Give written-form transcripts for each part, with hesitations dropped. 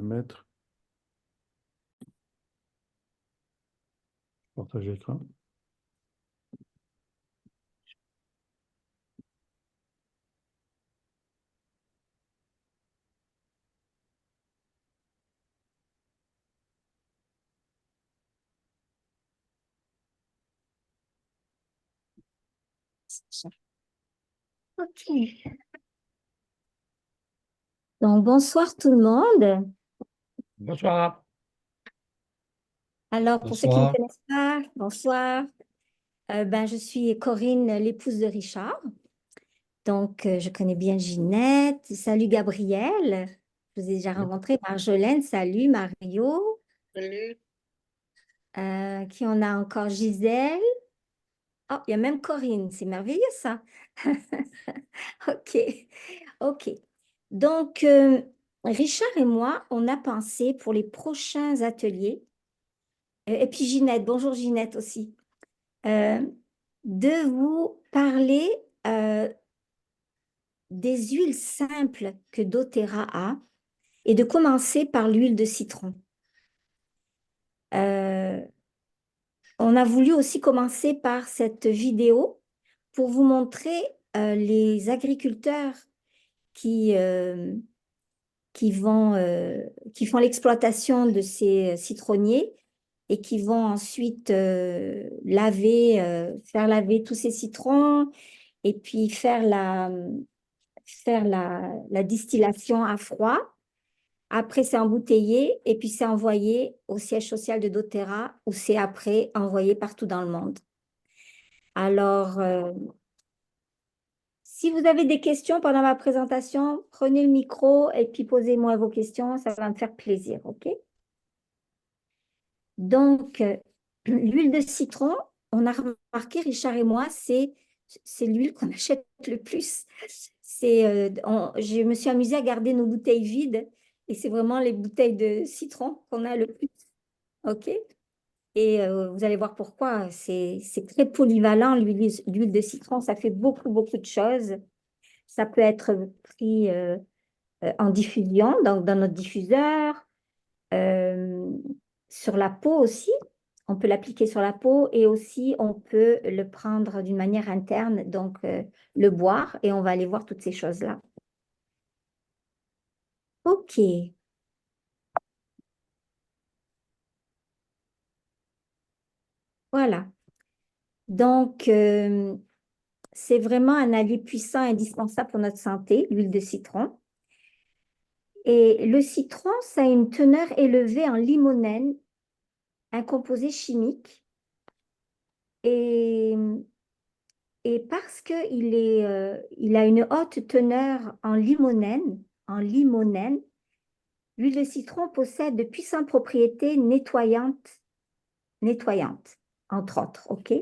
mettre partager écran. Ok. Donc, bonsoir tout le monde. Bonsoir. Alors, pour ceux qui ne me Bonsoir. connaissent pas, bonsoir. Je suis Corinne, l'épouse de Richard. Donc, je connais bien Ginette. Salut Gabriel. Je vous ai déjà rencontré. Marjolaine, salut. Mario. Salut. Qui on a encore? Gisèle. Oh, il y a même Corinne. C'est merveilleux ça. Ok. Ok. Donc, Richard et moi, on a pensé pour les prochains ateliers. Et puis Ginette, bonjour Ginette aussi, euh, de vous parler euh, des huiles simples que doTERRA a et de commencer par l'huile de citron. Euh, on a voulu aussi commencer par cette vidéo pour vous montrer les agriculteurs qui, euh, qui font l'exploitation de ces citronniers et qui vont ensuite faire laver tous ces citrons et puis faire la distillation à froid. Après, c'est embouteillé et puis c'est envoyé au siège social de doTERRA où c'est après envoyé partout dans le monde. Alors, si vous avez des questions pendant ma présentation, prenez le micro et puis posez-moi vos questions, ça va me faire plaisir, OK? Donc, l'huile de citron, on a remarqué, Richard et moi, c'est l'huile qu'on achète le plus. Je me suis amusée à garder nos bouteilles vides et c'est vraiment les bouteilles de citron qu'on a le plus. OK? Et vous allez voir pourquoi. C'est très polyvalent, l'huile de citron. Ça fait beaucoup, beaucoup de choses. Ça peut être pris en diffusion, donc dans notre diffuseur, euh, sur la peau aussi. On peut l'appliquer sur la peau et aussi on peut le prendre d'une manière interne, donc le boire et on va aller voir toutes ces choses-là. Ok, voilà. Donc, c'est vraiment un allié puissant, indispensable pour notre santé, l'huile de citron. Et le citron, ça a une teneur élevée en limonène, un composé chimique. Et, et parce il a une haute teneur en limonène, l'huile de citron possède de puissantes propriétés nettoyantes, entre autres, OK?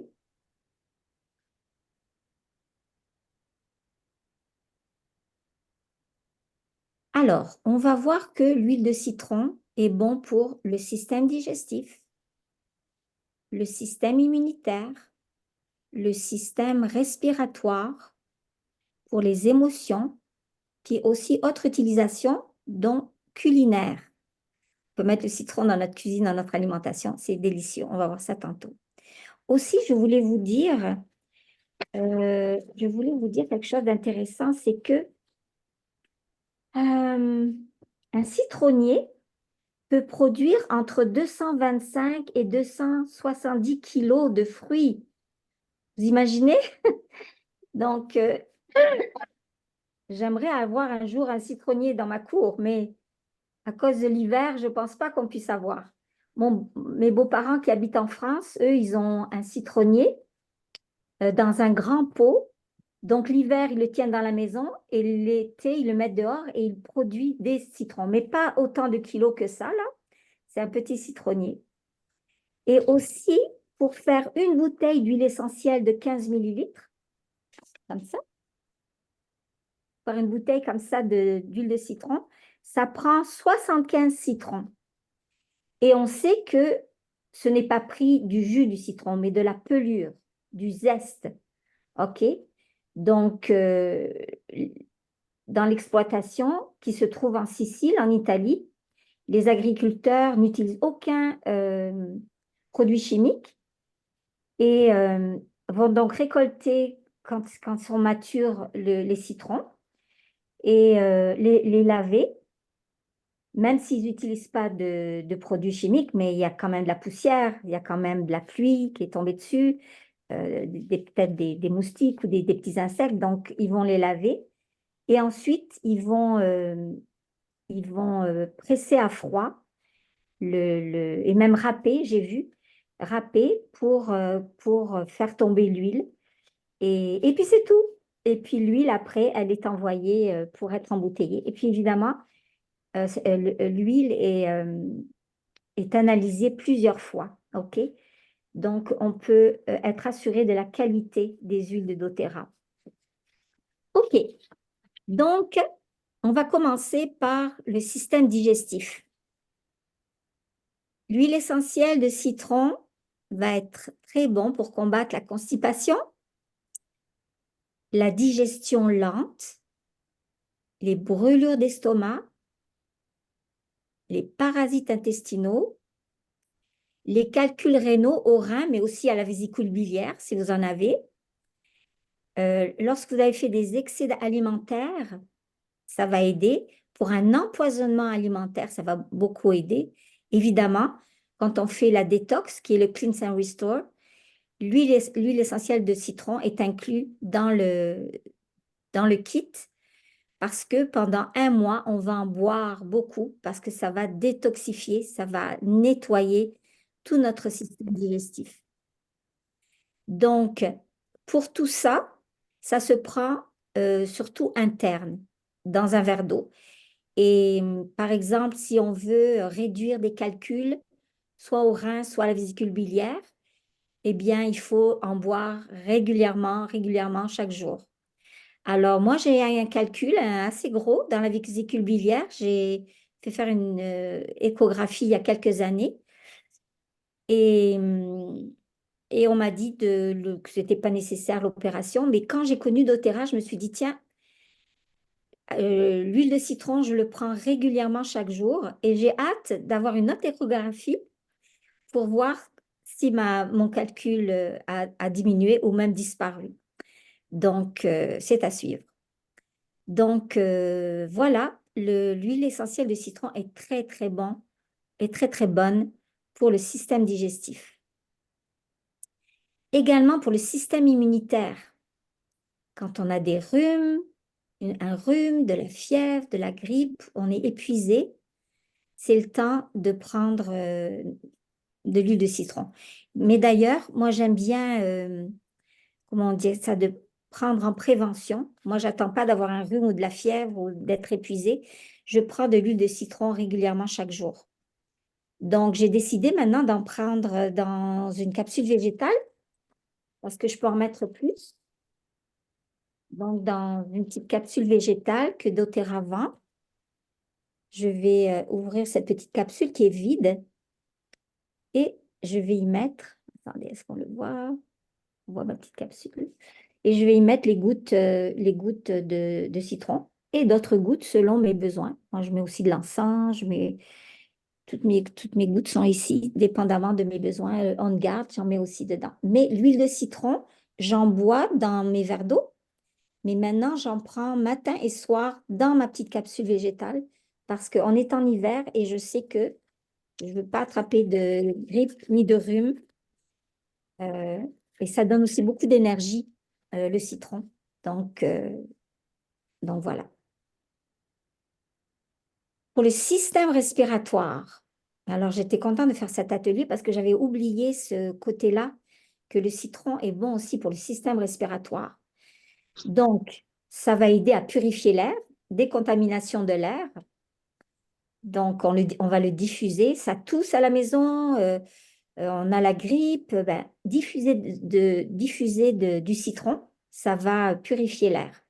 Alors, on va voir que l'huile de citron est bon pour le système digestif, le système immunitaire, le système respiratoire, pour les émotions, puis aussi autre utilisation, dont culinaire. On peut mettre le citron dans notre cuisine, dans notre alimentation, c'est délicieux. On va voir ça tantôt. Aussi, je voulais vous dire quelque chose d'intéressant, c'est que un citronnier peut produire entre 225 et 270 kilos de fruits. Vous imaginez? Donc, j'aimerais avoir un jour un citronnier dans ma cour, mais à cause de l'hiver, je ne pense pas qu'on puisse avoir. Mes beaux-parents qui habitent en France, eux, ils ont un citronnier dans un grand pot. Donc, l'hiver, ils le tiennent dans la maison et l'été, ils le mettent dehors et il produit des citrons, mais pas autant de kilos que ça, là. C'est un petit citronnier. Et aussi, pour faire une bouteille d'huile essentielle de 15 millilitres, comme ça, faire une bouteille comme ça d'huile de citron, ça prend 75 citrons. Et on sait que ce n'est pas pris du jus du citron, mais de la pelure, du zeste. OK? Donc, dans l'exploitation qui se trouve en Sicile, en Italie, Les agriculteurs n'utilisent aucun produit chimique et vont donc récolter, quand sont matures, les citrons et les laver, même s'ils n'utilisent pas de produits chimiques, mais il y a quand même de la poussière, il y a quand même de la pluie qui est tombée dessus, peut-être des moustiques ou des petits insectes, donc ils vont les laver. Et ensuite, ils vont presser à froid et même râper, j'ai vu, râper pour faire tomber l'huile. Et puis c'est tout. Et puis l'huile, après, elle est envoyée pour être embouteillée. Et puis évidemment, l'huile est analysée plusieurs fois. OK? Donc, on peut être assuré de la qualité des huiles de doTERRA. OK. Donc, on va commencer par le système digestif. L'huile essentielle de citron va être très bon pour combattre la constipation, la digestion lente, les brûlures d'estomac, les parasites intestinaux, les calculs rénaux au rein, mais aussi à la vésicule biliaire, si vous en avez. Lorsque vous avez fait des excès alimentaires, ça va aider. Pour un empoisonnement alimentaire, ça va beaucoup aider. Évidemment, quand on fait la détox, qui est le Cleanse and Restore, l'huile essentielle de citron est inclue dans le kit parce que pendant un mois, on va en boire beaucoup parce que ça va détoxifier, ça va nettoyer tout notre système digestif. Donc, pour tout ça, ça se prend surtout interne, dans un verre d'eau. Et par exemple, si on veut réduire des calculs, soit au rein, soit à la vésicule biliaire, eh bien, il faut en boire régulièrement, régulièrement, chaque jour. Alors, moi, j'ai un calcul assez gros dans la vésicule biliaire. J'ai fait faire une échographie il y a quelques années et, et on m'a dit que ce n'était pas nécessaire l'opération. Mais quand j'ai connu doTERRA, je me suis dit, tiens, l'huile de citron, je le prends régulièrement chaque jour et j'ai hâte d'avoir une autre échographie pour voir si mon calcul a diminué ou même disparu. Donc, c'est à suivre. Donc, voilà, l'huile essentielle de citron est très, très bon et très, très bonne pour le système digestif. Également pour le système immunitaire. Quand on a des rhumes, un rhume, de la fièvre, de la grippe, on est épuisé, c'est le temps de prendre de l'huile de citron. Mais d'ailleurs, moi, j'aime bien, comment on dit ça, de prendre en prévention. Moi, j'attends pas d'avoir un rhume ou de la fièvre ou d'être épuisée. Je prends de l'huile de citron régulièrement chaque jour. Donc, j'ai décidé maintenant d'en prendre dans une capsule végétale parce que je peux en mettre plus. Donc, dans une petite capsule végétale que doTERRA vend, je vais ouvrir cette petite capsule qui est vide et je vais y mettre, attendez, est-ce qu'on le voit? On voit ma petite capsule. Et je vais y mettre les gouttes de citron et d'autres gouttes selon mes besoins. Moi, je mets aussi de l'encens, toutes mes gouttes sont ici, dépendamment de mes besoins. On garde, j'en mets aussi dedans. Mais l'huile de citron, j'en bois dans mes verres d'eau, mais maintenant, j'en prends matin et soir dans ma petite capsule végétale parce qu'on est en hiver et je sais que je ne veux pas attraper de grippe ni de rhume. Euh, et ça donne aussi beaucoup d'énergie, le citron. Donc voilà. Pour le système respiratoire, alors j'étais contente de faire cet atelier parce que j'avais oublié ce côté-là, que le citron est bon aussi pour le système respiratoire. Donc, ça va aider à purifier l'air, décontamination de l'air. Donc, on va le diffuser. Ça tousse à la maison, on a la grippe, ben, diffuser du citron, ça va purifier l'air.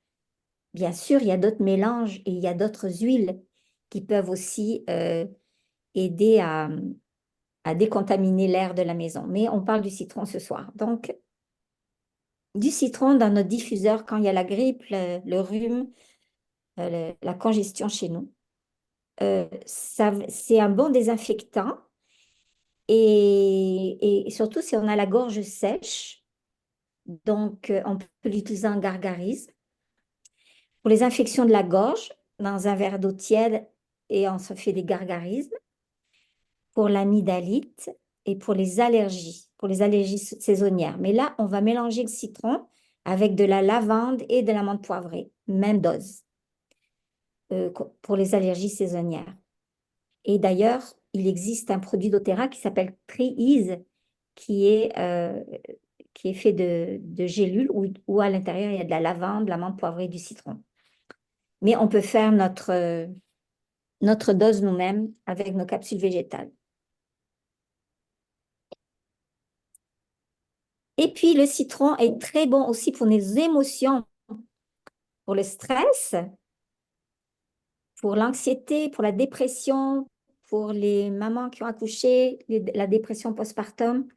Bien sûr, il y a d'autres mélanges et il y a d'autres huiles qui peuvent aussi aider à décontaminer l'air de la maison. Mais on parle du citron ce soir. Donc, du citron dans notre diffuseur quand il y a la grippe, le rhume, la congestion chez nous. c'est un bon désinfectant et surtout si on a la gorge sèche, donc on peut l'utiliser en gargarisme. Pour les infections de la gorge, dans un verre d'eau tiède et on se fait des gargarismes. Pour l'amygdalite et pour les allergies saisonnières. Mais là, on va mélanger le citron avec de la lavande et de la menthe poivrée, même dose, pour les allergies saisonnières. Et d'ailleurs, il existe un produit doTERRA qui s'appelle Tree-Ease, qui est fait de gélules où à l'intérieur, il y a de la lavande, de la menthe poivrée et du citron. Mais on peut faire notre dose nous-mêmes avec nos capsules végétales. Et puis, le citron est très bon aussi pour les émotions, pour le stress, pour l'anxiété, pour la dépression, pour les mamans qui ont accouché, la dépression postpartum.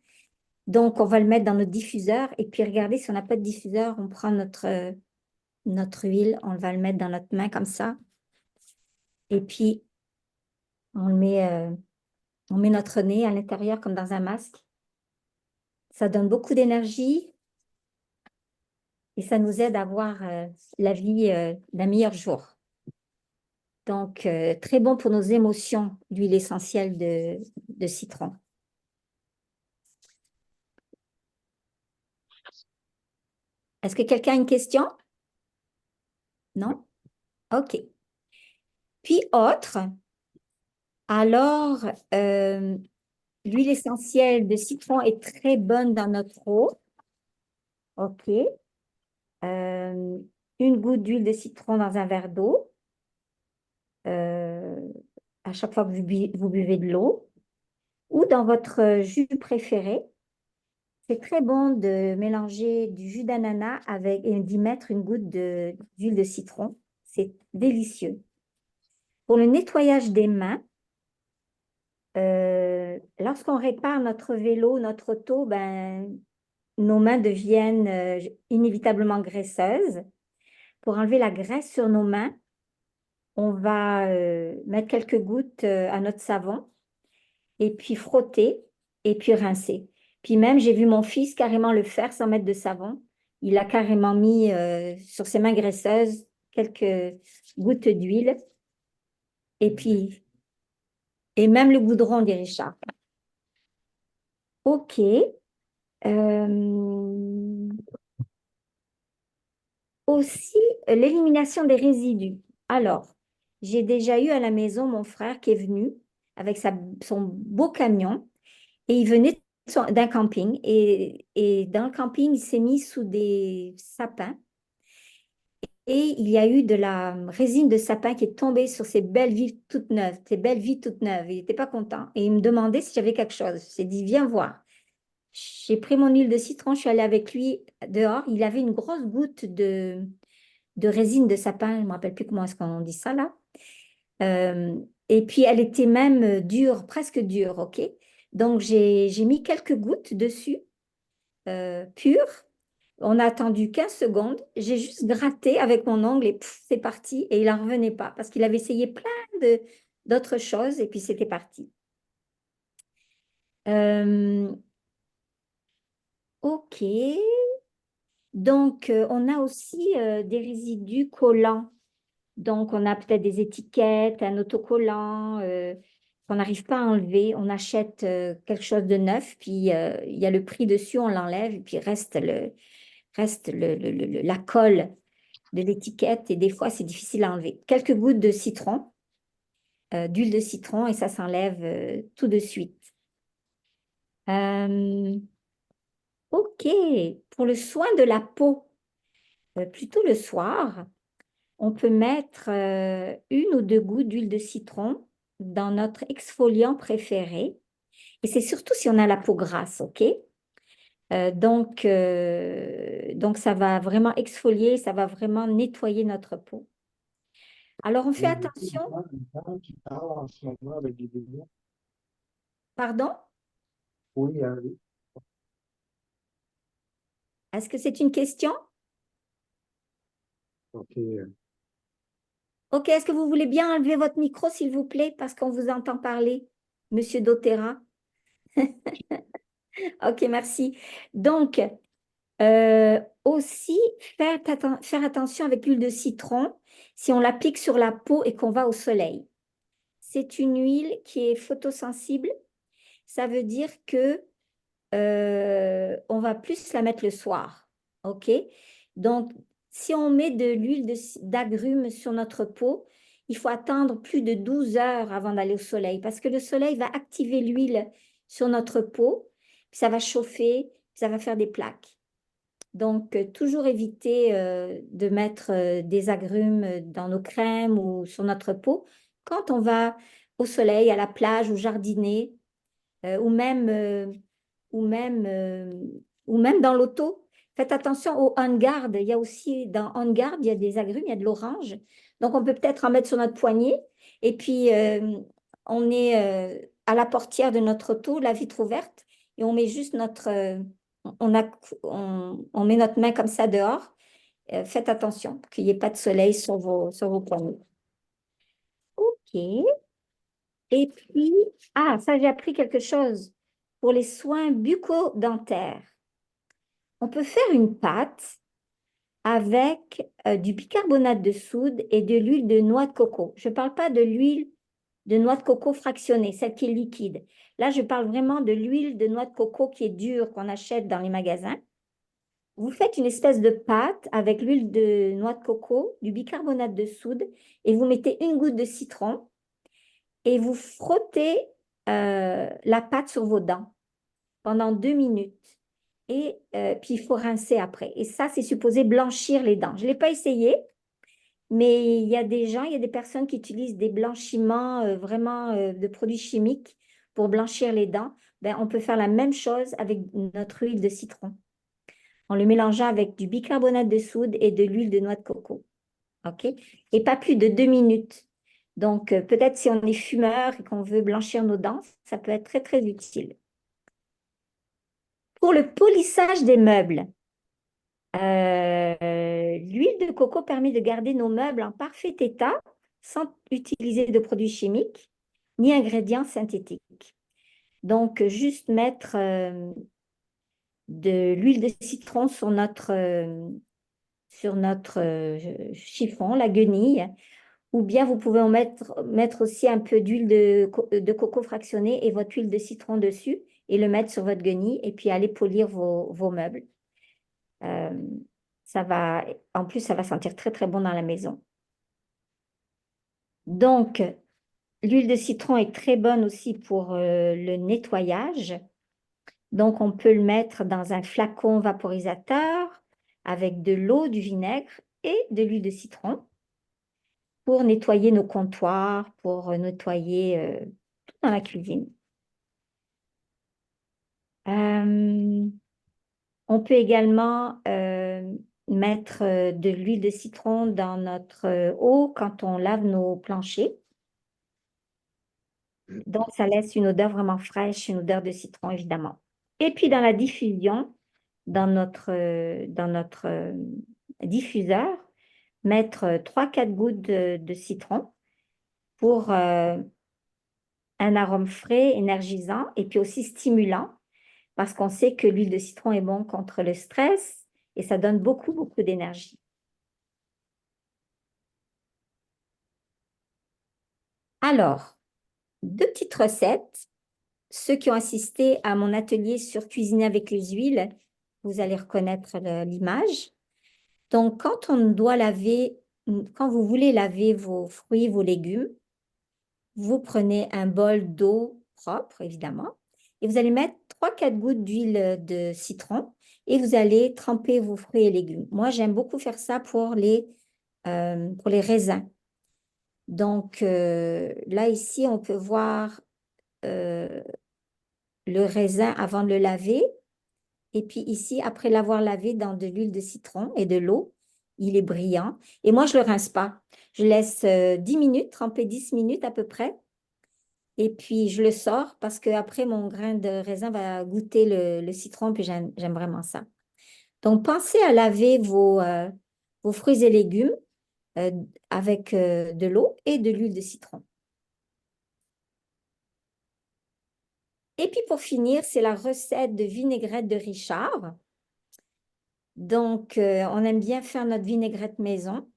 Donc, on va le mettre dans notre diffuseur. Et puis, regardez, si on n'a pas de diffuseur, on prend notre huile, on va le mettre dans notre main comme ça. Et puis, on met notre nez à l'intérieur comme dans un masque. Ça donne beaucoup d'énergie et ça nous aide à avoir la vie d'un meilleur jour. Donc, très bon pour nos émotions, l'huile essentielle de citron. Est-ce que quelqu'un a une question? Non? OK. Puis autre, alors, l'huile essentielle de citron est très bonne dans notre eau. OK. Une goutte d'huile de citron dans un verre d'eau. À chaque fois que vous buvez de l'eau. Ou dans votre jus préféré. C'est très bon de mélanger du jus d'ananas avec et d'y mettre une goutte d'huile de citron. C'est délicieux. Pour le nettoyage des mains, lorsqu'on répare notre vélo, notre auto, ben, nos mains deviennent inévitablement graisseuses. Pour enlever la graisse sur nos mains, on va mettre quelques gouttes à notre savon et puis frotter et puis rincer. Puis même, j'ai vu mon fils carrément le faire sans mettre de savon. Il a carrément mis sur ses mains graisseuses quelques gouttes d'huile. Et puis, et même le goudron, dit Richard. OK. Aussi, l'élimination des résidus. Alors, j'ai déjà eu à la maison mon frère qui est venu avec son beau camion et il venait d'un camping et dans le camping, il s'est mis sous des sapins et il y a eu de la résine de sapin qui est tombée sur ses belles vies toutes neuves, ses belles vies toutes neuves. Il n'était pas content et il me demandait si j'avais quelque chose. J'ai dit, viens voir. J'ai pris mon huile de citron, je suis allée avec lui dehors. Il avait une grosse goutte de résine de sapin, je ne me rappelle plus comment est-ce qu'on dit ça là. Et puis elle était même dure, presque dure, ok? Donc j'ai mis quelques gouttes dessus, pures. On a attendu 15 secondes. J'ai juste gratté avec mon ongle et c'est parti. Et il n'en revenait pas parce qu'il avait essayé plein d'autres choses et puis c'était parti. Ok. Donc, on a aussi des résidus collants. Donc, on a peut-être des étiquettes, un autocollant qu'on n'arrive pas à enlever. On achète quelque chose de neuf, puis il y a le prix dessus, on l'enlève, et puis reste la colle de l'étiquette. Et des fois, c'est difficile à enlever. Quelques gouttes de citron, d'huile de citron, et ça s'enlève tout de suite. OK. Pour le soin de la peau, plutôt le soir, on peut mettre une ou deux gouttes d'huile de citron dans notre exfoliant préféré. Et c'est surtout si on a la peau grasse, OK? Donc, ça va vraiment exfolier, ça va vraiment nettoyer notre peau. Alors, on fait Il y a beaucoup de attention. gens qui parlent en ce moment avec des bébés. Pardon? Oui, Est-ce que c'est une question? ok. Ok, est-ce que vous voulez bien enlever votre micro, s'il vous plaît, parce qu'on vous entend parler, Monsieur doTERRA? Ok, merci. Donc, aussi, faire attention avec l'huile de citron si on l'applique sur la peau et qu'on va au soleil. C'est une huile qui est photosensible. Ça veut dire que on va plus la mettre le soir. OK? Donc, si on met de l'huile d'agrumes sur notre peau, il faut attendre plus de 12 heures avant d'aller au soleil parce que le soleil va activer l'huile sur notre peau, puis ça va chauffer, puis ça va faire des plaques. Donc, toujours éviter de mettre des agrumes dans nos crèmes ou sur notre peau quand on va au soleil, à la plage ou jardiner, euh, ou même, euh, ou même, euh, ou même dans l'auto. Faites attention au On Guard. Il y a aussi, dans On Guard, il y a des agrumes, il y a de l'orange. Donc, on peut peut-être en mettre sur notre poignet. Et puis, on est à la portière de notre auto, la vitre ouverte, et on met juste on met notre main comme ça dehors. Faites attention qu'il n'y ait pas de soleil sur vos poignets. OK. Et puis, ça, j'ai appris quelque chose. Pour les soins bucco-dentaires, on peut faire une pâte avec du bicarbonate de soude et de l'huile de noix de coco. Je ne parle pas de l'huile de noix de coco fractionnée, celle qui est liquide. Là, je parle vraiment de l'huile de noix de coco qui est dure, qu'on achète dans les magasins. Vous faites une espèce de pâte avec l'huile de noix de coco, du bicarbonate de soude, et vous mettez une goutte de citron et vous frottez la pâte sur vos dents pendant 2 minutes. Et puis, il faut rincer après. Et ça, c'est supposé blanchir les dents. Je ne l'ai pas essayé, mais il y a des gens, il y a des personnes qui utilisent des blanchiments vraiment de produits chimiques pour blanchir les dents. Ben, on peut faire la même chose avec notre huile de citron, en le mélangeant avec du bicarbonate de soude et de l'huile de noix de coco. OK? Et pas plus de 2 minutes. Donc, peut-être si on est fumeur et qu'on veut blanchir nos dents, ça peut être très, très utile. Pour le polissage des meubles, l'huile de coco permet de garder nos meubles en parfait état sans utiliser de produits chimiques ni ingrédients synthétiques. Donc, juste mettre de l'huile de citron sur notre chiffon, la guenille, ou bien vous pouvez mettre aussi un peu d'huile de coco fractionnée et votre huile de citron dessus et le mettre sur votre guenille et puis aller polir vos meubles. Euh, en plus, ça va sentir très, très bon dans la maison. Donc, l'huile de citron est très bonne aussi pour le nettoyage. Donc, on peut le mettre dans un flacon vaporisateur avec de l'eau, du vinaigre et de l'huile de citron pour nettoyer nos comptoirs, pour nettoyer tout dans la cuisine. Euh, on peut également mettre de l'huile de citron dans notre eau quand on lave nos planchers. Donc, ça laisse une odeur vraiment fraîche, une odeur de citron, évidemment. Et puis, dans la diffusion, dans notre diffuseur, mettre 3-4 gouttes de citron pour un arôme frais, énergisant et puis aussi stimulant, parce qu'on sait que l'huile de citron est bon contre le stress et ça donne beaucoup, beaucoup d'énergie. Alors, 2 petites recettes. Ceux qui ont assisté à mon atelier sur cuisiner avec les huiles, vous allez reconnaître l'image. Donc, quand vous voulez laver vos fruits, vos légumes, vous prenez un bol d'eau propre, évidemment, et vous allez mettre 3-4 gouttes d'huile de citron et vous allez tremper vos fruits et légumes. Moi, j'aime beaucoup faire ça pour les raisins. Donc, là, ici, on peut voir euh, le raisin avant de le laver. Et puis ici, après l'avoir lavé dans de l'huile de citron et de l'eau, il est brillant. Et moi, je ne le rince pas. Je laisse 10 minutes, tremper 10 minutes à peu près. Et puis, je le sors parce qu'après, mon grain de raisin va goûter le citron, puis j'aime vraiment ça. Donc, pensez à laver vos fruits et légumes euh, avec de l'eau et de l'huile de citron. Et puis pour finir, c'est la recette de vinaigrette de Richard. Donc, on aime bien faire notre vinaigrette maison.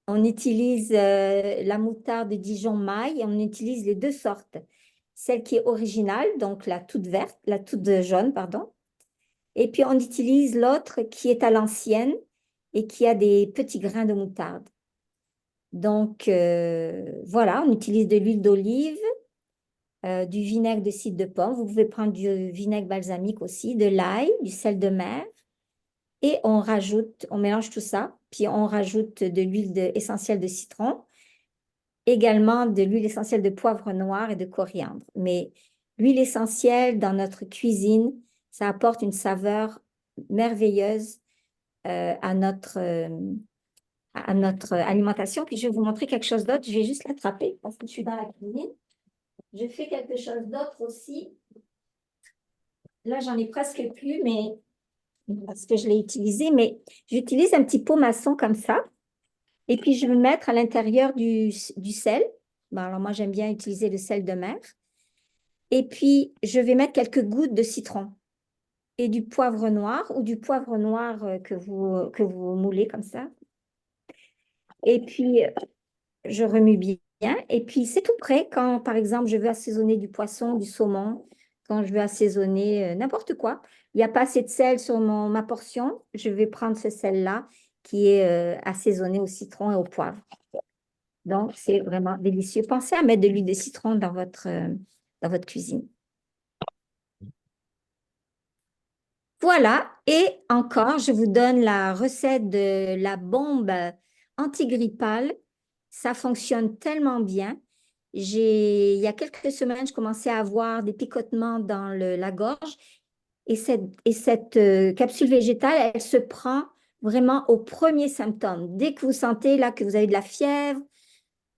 On utilise la moutarde de Dijon maille et on utilise les deux sortes. Celle qui est originale, donc la toute verte, la toute jaune, pardon. Et puis on utilise l'autre qui est à l'ancienne et qui a des petits grains de moutarde. Donc voilà, on utilise de l'huile d'olive, du vinaigre de cidre de pomme. Vous pouvez prendre du vinaigre balsamique aussi, de l'ail, du sel de mer. Et on mélange tout ça, puis on rajoute de l'huile essentielle de citron, également de l'huile essentielle de poivre noir et de coriandre. Mais l'huile essentielle dans notre cuisine, ça apporte une saveur merveilleuse à notre alimentation. Puis je vais vous montrer quelque chose d'autre. Je vais juste l'attraper parce que je suis dans la cuisine. Je fais quelque chose d'autre aussi. Là, j'en ai presque plus, mais parce que je l'ai utilisé, mais j'utilise un petit pot maçon comme ça. Et puis, je vais mettre à l'intérieur du sel. Bon, alors, moi, j'aime bien utiliser le sel de mer. Et puis, je vais mettre quelques gouttes de citron et du poivre noir ou du poivre noir que vous moulez comme ça. Et puis, je remue bien. Et puis, c'est tout prêt quand, par exemple, je veux assaisonner du poisson, du saumon, quand je veux assaisonner n'importe quoi. Il n'y a pas assez de sel sur ma portion. Je vais prendre ce sel-là qui est assaisonné au citron et au poivre. Donc, c'est vraiment délicieux. Pensez à mettre de l'huile de citron dans votre cuisine. Voilà. Et encore, je vous donne la recette de la bombe antigrippale. Ça fonctionne tellement bien. Il y a quelques semaines, je commençais à avoir des picotements dans la gorge. Et cette capsule végétale, elle se prend vraiment au premier symptôme. Dès que vous sentez là que vous avez de la fièvre,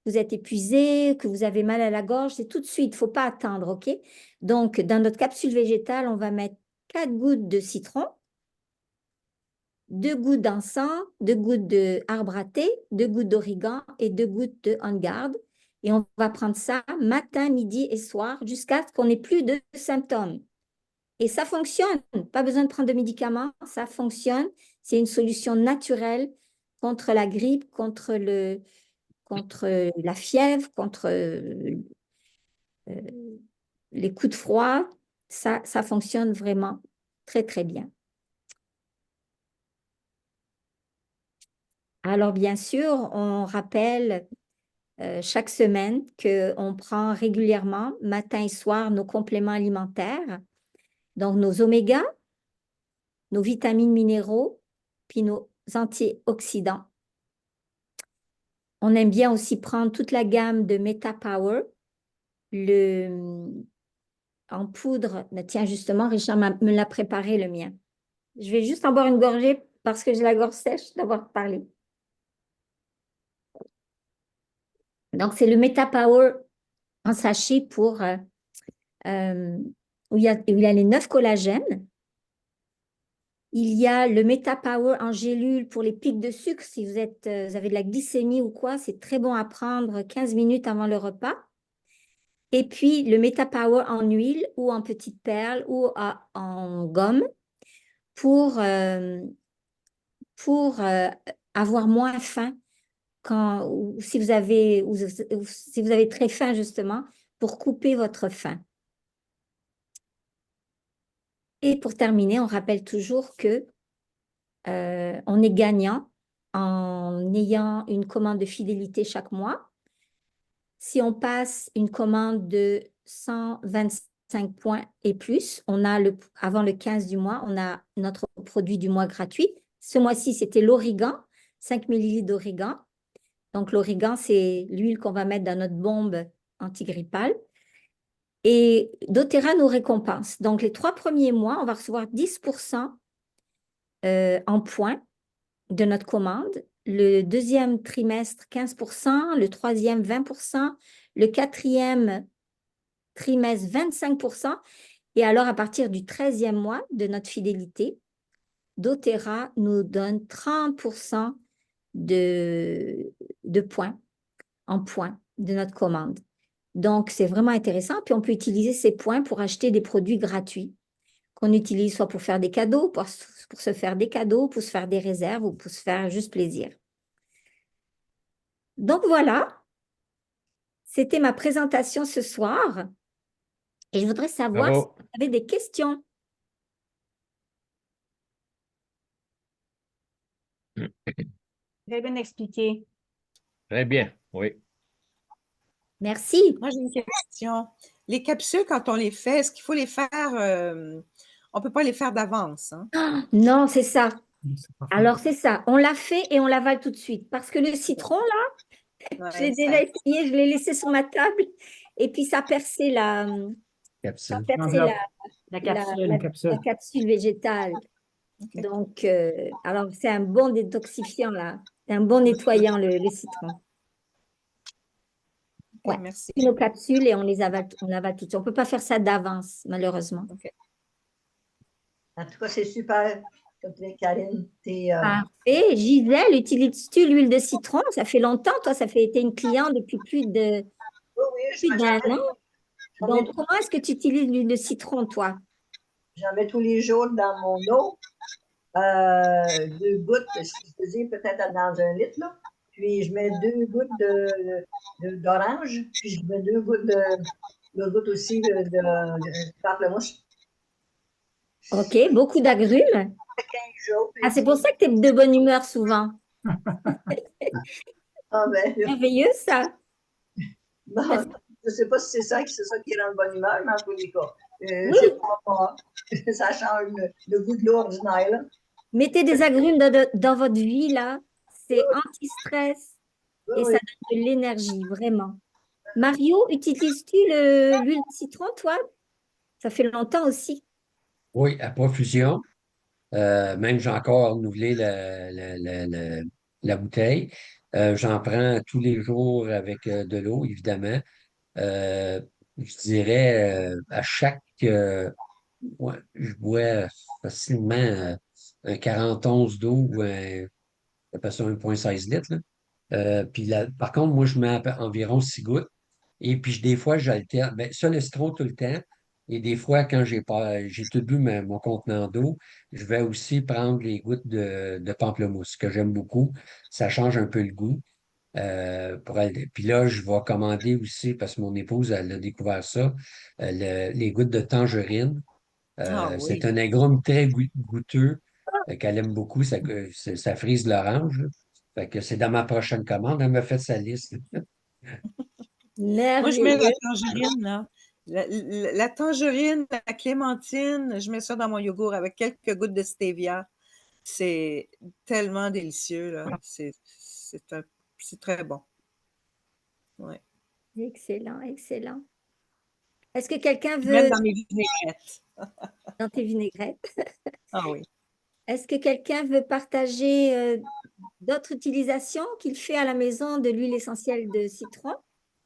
vous êtes épuisé, que vous avez mal à la gorge, c'est tout de suite, il ne faut pas attendre, OK? Donc, dans notre capsule végétale, on va mettre 4 gouttes de citron, 2 gouttes d'encens, 2 gouttes d'arbre à thé, 2 gouttes d'origan et 2 gouttes de On Guard. Et on va prendre ça matin, midi et soir jusqu'à ce qu'on n'ait plus de symptômes. Et ça fonctionne, pas besoin de prendre de médicaments, ça fonctionne. C'est une solution naturelle contre la grippe, contre la fièvre, contre les coups de froid. Ça fonctionne vraiment très, très bien. Alors, bien sûr, on rappelle chaque semaine qu'on prend régulièrement, matin et soir, nos compléments alimentaires, donc nos oméga, nos vitamines minéraux, puis nos antioxydants. On aime bien aussi prendre toute la gamme de Meta Power, en poudre. Tiens, justement, Richard me l'a préparé, le mien. Je vais juste en boire une gorgée parce que j'ai la gorge sèche d'avoir parlé. Donc, c'est le Meta Power en sachet où il y a les 9 collagènes. Il y a le Meta Power en gélule pour les pics de sucre. Si vous avez de la glycémie ou quoi, c'est très bon à prendre 15 minutes avant le repas. Et puis, le Meta Power en huile ou en petites perles ou en gomme pour, avoir moins faim ou si vous avez très faim, justement, pour couper votre faim. Et pour terminer, on rappelle toujours que on est gagnant en ayant une commande de fidélité chaque mois. Si on passe une commande de 125 points et plus, avant le 15 du mois, on a notre produit du mois gratuit. Ce mois-ci, c'était l'origan, 5 ml d'origan. Donc, l'origan, c'est l'huile qu'on va mettre dans notre bombe antigrippale. Et doTERRA nous récompense. Donc, les 3 premiers mois, on va recevoir 10% en points de notre commande. Le deuxième trimestre, 15%. Le troisième, 20%. Le quatrième trimestre, 25%. Et alors, à partir du 13e mois de notre fidélité, doTERRA nous donne 30% de points, en points de notre commande. Donc, c'est vraiment intéressant. Puis, on peut utiliser ces points pour acheter des produits gratuits qu'on utilise soit pour faire des cadeaux, pour se faire des cadeaux, pour se faire des réserves ou pour se faire juste plaisir. Donc, voilà, c'était ma présentation ce soir. Et je voudrais savoir si Bravo. vous avez des questions. Très bien expliqué. Très bien, oui. Merci. Moi, j'ai une question. Les capsules, quand on les fait, est-ce qu'il faut les faire, on ne peut pas les faire d'avance, hein? Non, c'est ça. C'est pas Alors, c'est ça. On l'a fait et on l'avale tout de suite. Parce que le citron, là, je l'ai Ouais, déjà essayé, je l'ai laissé sur ma table. Et puis, ça a percé ça a Capsule. percé L'enveloppe. la la, capsule. la- Capsule. la capsule végétale. OK. Donc, alors, c'est un bon détoxifiant, là. C'est un bon nettoyant, le citron. OK, Ouais. merci. Nos capsules et on l'avale tout de suite. On ne peut pas faire ça d'avance, malheureusement. OK. En tout cas, c'est super. Karine, Parfait. Gisèle, utilises-tu l'huile de citron? Ça fait longtemps, toi, ça fait été une cliente depuis plus oui, je plus d'un an. j'en mets, Donc, comment est-ce que tu utilises l'huile de citron, toi? j'en mets tous les jours dans mon eau. 2 gouttes, si je faisais peut-être dans 1 litre, là. Puis je mets 2 gouttes d'orange, puis je mets 2 gouttes aussi de pamplemousse. OK, beaucoup d'agrumes. 15 jours. Ah, c'est pour ça que tu es de bonne humeur souvent. Ah ben, Merveilleux, ça. bon, Parce- je ne sais pas si c'est ça qui rend de bonne humeur, mais en tous les cas, Oui, c'est pas, ça change le goût de l'eau ordinaire, là. mettez des agrumes dans votre vie, là. C'est anti-stress Oui, et ça oui. donne de l'énergie, vraiment. Mario, utilises-tu l'huile de citron, toi? Ça fait longtemps aussi. Oui, à profusion. Même j'ai encore renouvelé la bouteille. J'en prends tous les jours avec de l'eau, évidemment. Euh, je dirais à chaque... ouais, je bois facilement un 40 onces d'eau ou j'appelle ça 1,16 litres, là. Puis par contre, moi, je mets environ 6 gouttes. Et puis, des fois, j'alterne. Ben, ça, le citron tout le temps. Et des fois, quand j'ai tout bu mon contenant d'eau, je vais aussi prendre les gouttes de pamplemousse, que j'aime beaucoup. Ça change un peu le goût. Puis là, je vais commander aussi, parce que mon épouse, elle a découvert ça, les gouttes de tangerine. Ah C'est oui. un agrume très goûteux qu'elle aime beaucoup. Ça frise l'orange, là. Fait que c'est dans ma prochaine commande. Elle m'a fait sa liste. Moi, je mets la Merveilleux. tangerine, là. La tangerine, la clémentine, je mets ça dans mon yogourt avec quelques gouttes de stevia. C'est tellement délicieux, là. C'est très bon. Ouais. Excellent, excellent. Est-ce que quelqu'un Même veut, dans mes vinaigrettes. dans tes vinaigrettes, Ah oui. est-ce que quelqu'un veut partager d'autres utilisations qu'il fait à la maison de l'huile essentielle de citron?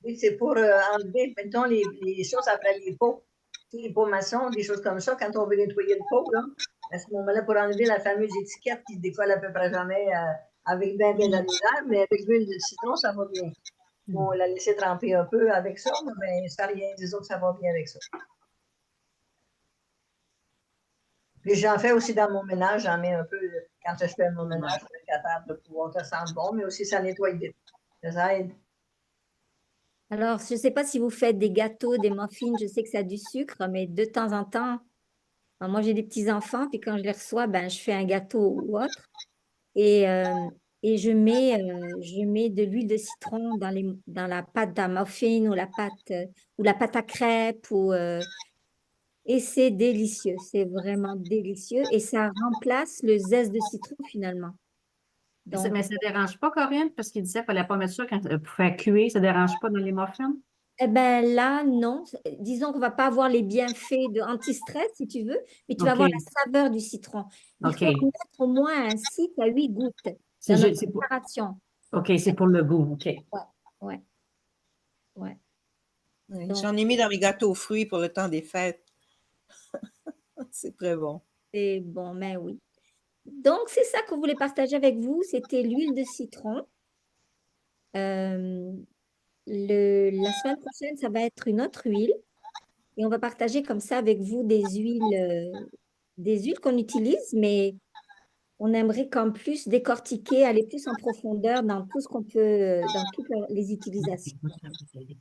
Oui, c'est pour enlever, mettons, les choses après les pots. Tu sais, les pots maçons, des choses comme ça, quand on veut nettoyer le pot, là, à ce moment-là, pour enlever la fameuse étiquette qui se décolle à peu près jamais avec bien de la misère, mais avec l'huile de citron, ça va bien. On l'a laissé tremper un peu avec ça, mais ça rien, disons que ça va bien avec ça. Puis j'en fais aussi dans mon ménage, j'en mets un peu quand je fais mon ménage, pour être capable de pouvoir ça sent bon, mais aussi ça nettoie vite. Ça aide. Alors, je ne sais pas si vous faites des gâteaux, des muffins, je sais que ça a du sucre, mais de temps en temps, moi j'ai des petits-enfants, puis quand je les reçois, ben, je fais un gâteau ou autre. Et, euh, et je mets de l'huile de citron dans la pâte à muffin ou la pâte à crêpes. Et c'est délicieux, c'est vraiment délicieux. Et ça remplace le zeste de citron finalement. Donc, Mais ça ne dérange pas, Corinne, parce qu'il disait qu'il ne fallait pas mettre ça pour faire cuire. Ça ne dérange pas dans les muffins? eh ben là, non. Disons qu'on ne va pas avoir les bienfaits de anti-stress, si tu veux, mais tu vas avoir OK. la saveur du citron. Il OK. faut mettre au moins un 6 à 8 gouttes C'est dans notre c'est pour... préparation. OK, c'est pour le goût. OK. Ouais, ouais, ouais. Oui, Donc, j'en ai mis dans mes gâteaux aux fruits pour le temps des fêtes. C'est très bon. c'est bon, mais oui. Donc, c'est ça que je voulais partager avec vous. C'était l'huile de citron. Euh, la semaine prochaine, ça va être une autre huile. Et on va partager comme ça avec vous des huiles qu'on utilise, mais on aimerait qu'en plus décortiquer, aller plus en profondeur dans tout ce qu'on peut, dans toutes les utilisations.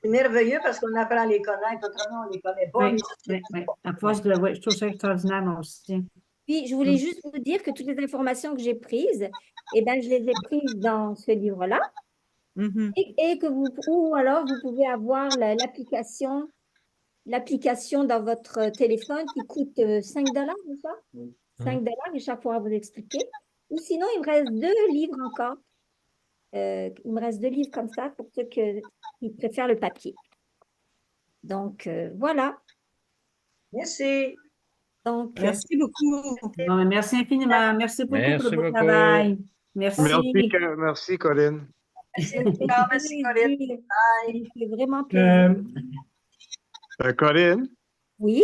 C'est merveilleux parce qu'on apprend à les connaître, autrement on ne les connaît pas. Oui, mais oui, oui. À force de, oui, je trouve ça extraordinaire, moi aussi. Puis, je voulais juste vous dire que toutes les informations que j'ai prises, eh ben, je les ai prises dans ce livre-là. Mhm. Et que ou alors vous pouvez avoir l'application dans votre téléphone qui coûte 5 $, c'est ça? 5 $, et chaque fois à vous expliquer. Ou sinon, il me reste 2 livres encore. Il me reste 2 livres comme ça pour ceux qui préfèrent le papier. Donc, voilà. Merci. Donc, Merci beaucoup. Bon, merci infiniment. Merci beaucoup pour Merci le beau beaucoup. travail. Merci. Merci, Colin. Merci, ça me fait merci Corinne. plaisir. Ça me fait vraiment plaisir. Colin, Oui?